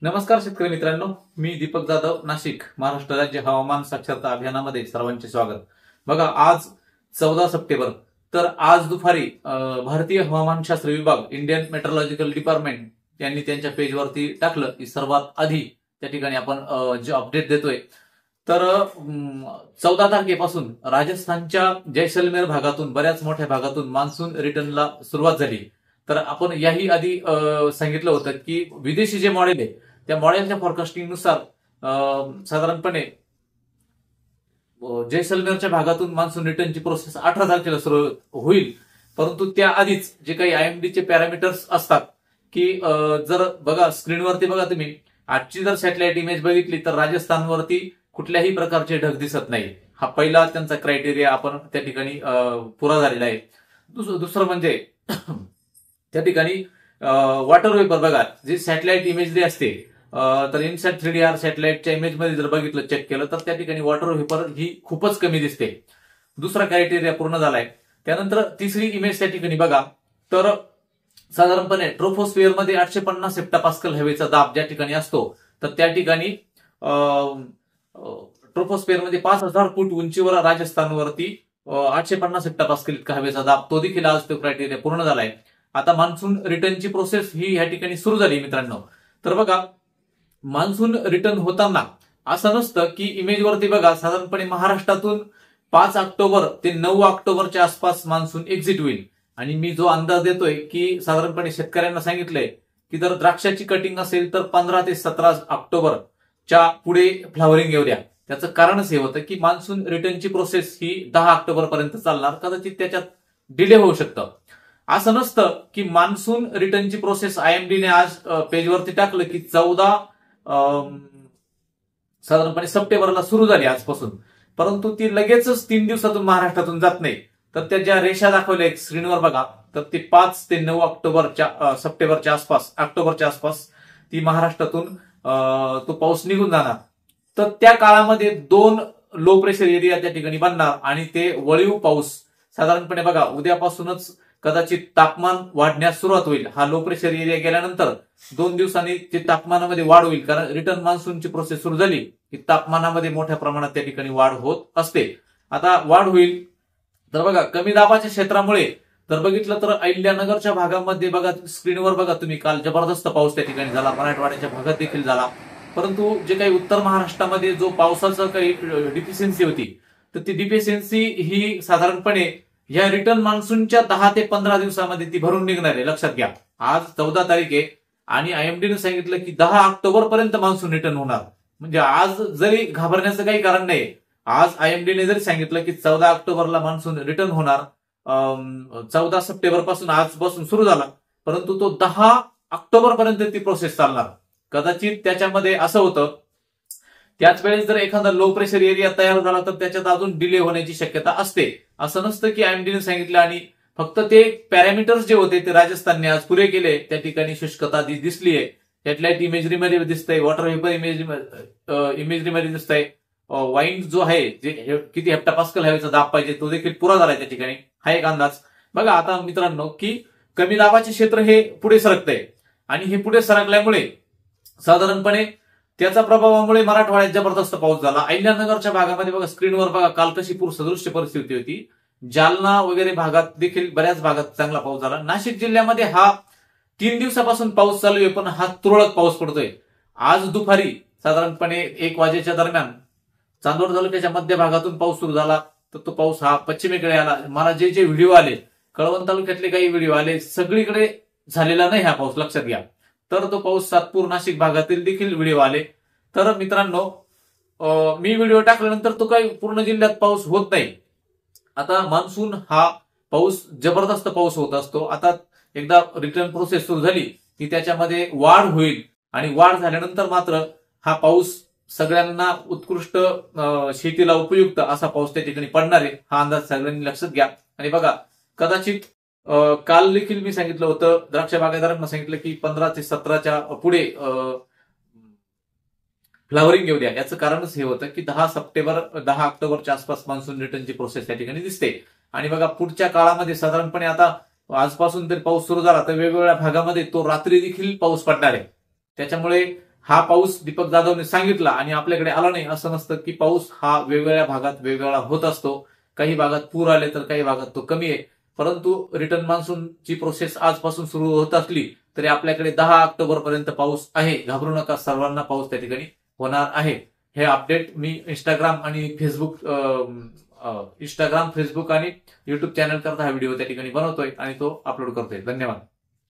नमस्कार शेतकरी मित्रांनो, मी दीपक जाधव, नाशिक, महाराष्ट्र राज्य हवामान साक्षरता अभियानामध्ये सर्वांचे स्वागत। बघा, आज 14 सप्टेंबर, तर आज दुपारी भारतीय हवामानशास्त्र विभाग, इंडियन मेट्रोलॉजिकल डिपार्टमेंट यांनी त्यांच्या पेजवरती टाकलं की सर्वात आधी त्या ठिकाणी आपण जे अपडेट देतोय, तर 14 तारखेपासून राजस्थानच्या जैसलमेर भागातून, बऱ्याच मोठ्या भागातून मान्सून रिटर्नला सुरुवात झाली। तर आपण याही आधी सांगितलं होतं की विदेशी जे मॉडेल आहे त्या मॉडेलच्या फॉरकास्टिंग नुसार साधारणपणे जैसलमेरच्या भागातून मान्सून रिटर्नची प्रोसेस 18 तारखेला सुरू होईल। परंतु त्याआधीच जे काही आयएमडीचे पॅरामीटर्स असतात की जर बघा स्क्रीनवरती बघा तुम्ही, आजची जर सॅटेलाइट इमेज बघितली तर राजस्थानवरती कुठल्याही प्रकारचे ढग दिसत नाही। हा पहिला त्यांचा क्रायटेरिया आपण त्या ठिकाणी पुरा झालेला आहे। दुसरं म्हणजे त्या ठिकाणी वॉटर वेपर बघा, जी सॅटेलाइट इमेजरी असते, तर इनसॅट 3DR सॅटेलाइटच्या इमेजमध्ये जर बघितलं, चेक केलं तर त्या ठिकाणी वॉटर वेपर ही खूपच कमी दिसते। दुसरा क्रायटेरिया पूर्ण झालाय। त्यानंतर तिसरी इमेज त्या ठिकाणी बघा, तर साधारणपणे ट्रोपोस्फिअर मध्ये 850 हेक्टोपास्कल हवेचा दाब ज्या ठिकाणी असतो, तर त्या ठिकाणी ट्रोपोस्फिअर मध्ये 5000 फूट उंचीवर राजस्थानवरती 850 हेक्टोपास्कल इतका हवेचा दाब, तो देखील आज तो क्रायटेरिया पूर्ण झालाय। आता मान्सून रिटर्नची प्रोसेस ही या ठिकाणी सुरू झाली मित्रांनो। तर बघा, मान्सून रिटर्न होताना असं नसतं की इमेजवरती बघा, साधारणपणे महाराष्ट्रातून 5 ऑक्टोबर ते 9 ऑक्टोबरच्या आसपास मान्सून एक्झिट होईल। आणि मी जो अंदाज देतोय की साधारणपणे शेतकऱ्यांना सांगितलंय की जर द्राक्षाची कटिंग असेल तर 15 ते 17 ऑक्टोबरच्या पुढे फ्लावरिंग येऊ द्या। त्याचं कारणच हे होतं की मान्सून रिटर्नची प्रोसेस ही 10 ऑक्टोबर पर्यंत चालणार, कदाचित त्याच्यात डिले होऊ शकतं। असं नसतं की मान्सून रिटर्नची प्रोसेस आयएमडीने आज पेजवरती टाकलं की 14 साधारणपणे सप्टेंबरला सुरू झाली आजपासून, परंतु ती लगेचच 3 दिवसातून महाराष्ट्रातून जात नाही। तर त्या ज्या रेषा दाखवल्या स्क्रीनवर बघा, तर ते 5 ते 9 सप्टेंबरच्या आसपास ती महाराष्ट्रातून तो पाऊस निघून जाणार। तर त्या काळामध्ये 2 लो प्रेशर एरिया त्या ठिकाणी बनणार आणि ते वळीव पाऊस साधारणपणे बघा, उद्यापासूनच कदाचित तापमान वाढण्यास सुरुवात होईल। हा लो प्रेशर एरिया गेल्यानंतर 2 दिवसांनी ते तापमानामध्ये वाढ होईल, कारण रिटर्न मान्सूनची प्रोसेस सुरू झाली की तापमानामध्ये मोठ्या प्रमाणात त्या ठिकाणी वाढ होत असते। आता वाढ होईल तर बघा, कमी दाबाच्या क्षेत्रामुळे जर बघितलं तर अहिल्यानगरच्या भागामध्ये बघा, स्क्रीनवर बघा तुम्ही, काल जबरदस्त पाऊस त्या ठिकाणी झाला, मराठवाड्याच्या भागात देखील झाला। परंतु जे काही उत्तर महाराष्ट्रामध्ये जो पावसाचं काही डिफिशियन्सी होती, तर ती डिफिशियन्सी ही साधारणपणे या रिटर्न मान्सूनच्या 10 ते 15 दिवसामध्ये ती भरून निघणार आहे। लक्षात घ्या, आज 14 तारीख आहे आणि आयएमडीने सांगितलं की 10 ऑक्टोबर पर्यंत मान्सून रिटर्न होणार। म्हणजे आज जरी घाबरण्याचं काही कारण नाही। आज आयएमडीने जरी सांगितलं की 14 ऑक्टोबरला मान्सून रिटर्न होणार, 14 सप्टेंबर पासून आजपासून सुरू झाला, परंतु तो 10 ऑक्टोबर पर्यंत ती प्रोसेस चालणार। कदाचित त्याच्यामध्ये असं होतं, त्याच वेळेस जर एखादा लो प्रेशर एरिया तयार झाला तर त्याच्यात अजून डिले होण्याची शक्यता असते। असं नसतं की आयएमडीने सांगितलं आणि फक्त ते पॅरामीटर्स जे होते ते राजस्थानने आज पुरे केले। त्या ठिकाणी शुष्कता दिसलीये, सॅटेलाइट इमेजरीमध्ये दिसतंय, वॉटर वेपर इमेजरीमध्ये दिसतंय, वाइंड जो आहे, जे किती हेक्टोपास्कल हवेचा दाब पाहिजे तो देखील पुरा झालाय त्या ठिकाणी, हा एक अंदाज। बघा आता मित्रांनो, की कमी दाबाचे क्षेत्र हे पुढे सरकतंय आणि हे पुढे सरकल्यामुळे साधारणपणे त्याच्या प्रभावामुळे मराठवाड्यात जबरदस्त पाऊस झाला। अहिल्यानगरच्या भागामध्ये बघा, स्क्रीनवर बघा, काल कशी पूरसदृश्य परिस्थिती होती। जालना वगैरे भागात देखील बऱ्याच भागात चांगला पाऊस झाला। नाशिक जिल्ह्यामध्ये हा 3 दिवसापासून पाऊस चालू आहे, पण हा तुरळक पाऊस पडतोय। आज दुपारी साधारणपणे 1 वाजेच्या दरम्यान चांदवड तालुक्याच्या मध्य भागातून पाऊस सुरू झाला, तर तो पाऊस हा पश्चिमेकडे आला। मला जे व्हिडिओ आले, कळवण तालुक्यातले काही व्हिडिओ आले, सगळीकडे झालेला नाही हा पाऊस, लक्षात घ्या। तर तो पाऊस सातपूर नाशिक भागातील देखील व्हिडिओ आले। तर मित्रांनो, मी व्हिडिओ टाकल्यानंतर तो काही पूर्ण जिल्ह्यात पाऊस होत नाही। आता मान्सून हा पाऊस जबरदस्त पाऊस होत असतो। आता एकदा रिटर्न प्रोसेस सुरू झाली की त्याच्यामध्ये वाढ होईल आणि वाढ झाल्यानंतर मात्र हा पाऊस सगळ्यांना उत्कृष्ट, शेतीला उपयुक्त असा पाऊस त्या ठिकाणी पडणार आहे, हा अंदाज सगळ्यांनी लक्षात घ्या। आणि बघा, कदाचित काल देखील मी सांगितलं होतं, द्राक्ष बागायतदारांना सांगितलं की 15 ते 17च्या पुढे फ्लावरिंग येऊ द्या। याचं कारणच हे होतं की 10 ऑक्टोबरच्या आसपास मान्सून रिटर्नची प्रोसेस त्या ठिकाणी दिसते। आणि बघा, पुढच्या काळामध्ये साधारणपणे आता आजपासून तरी पाऊस सुरू झाला तर वेगवेगळ्या भागामध्ये तो रात्री देखील पाऊस पडणार आहे। त्याच्यामुळे हा पाऊस दीपक जाधवने सांगितला आणि आपल्याकडे आला नाही असं नसतं, की पाऊस हा वेगवेगळ्या भागात वेगवेगळा होत असतो. काही भागात पूर आले तर काही भागात तो कमी आहे. परंतु रिटर्न मान्सूनची प्रोसेस आजपासून सुरू होत असली तरी आपल्याकडे 10 ऑक्टोबर पर्यंत पाऊस आहे. घाबरू नका, सर्वांना पाऊस त्या ठिकाणी होणार आहे. हे अपडेट मी इंस्टाग्राम आणि फेसबुक आणि युट्यूब चॅनल करता हा व्हिडिओ त्या ठिकाणी बनवतोय आणि तो अपलोड करतोय. धन्यवाद.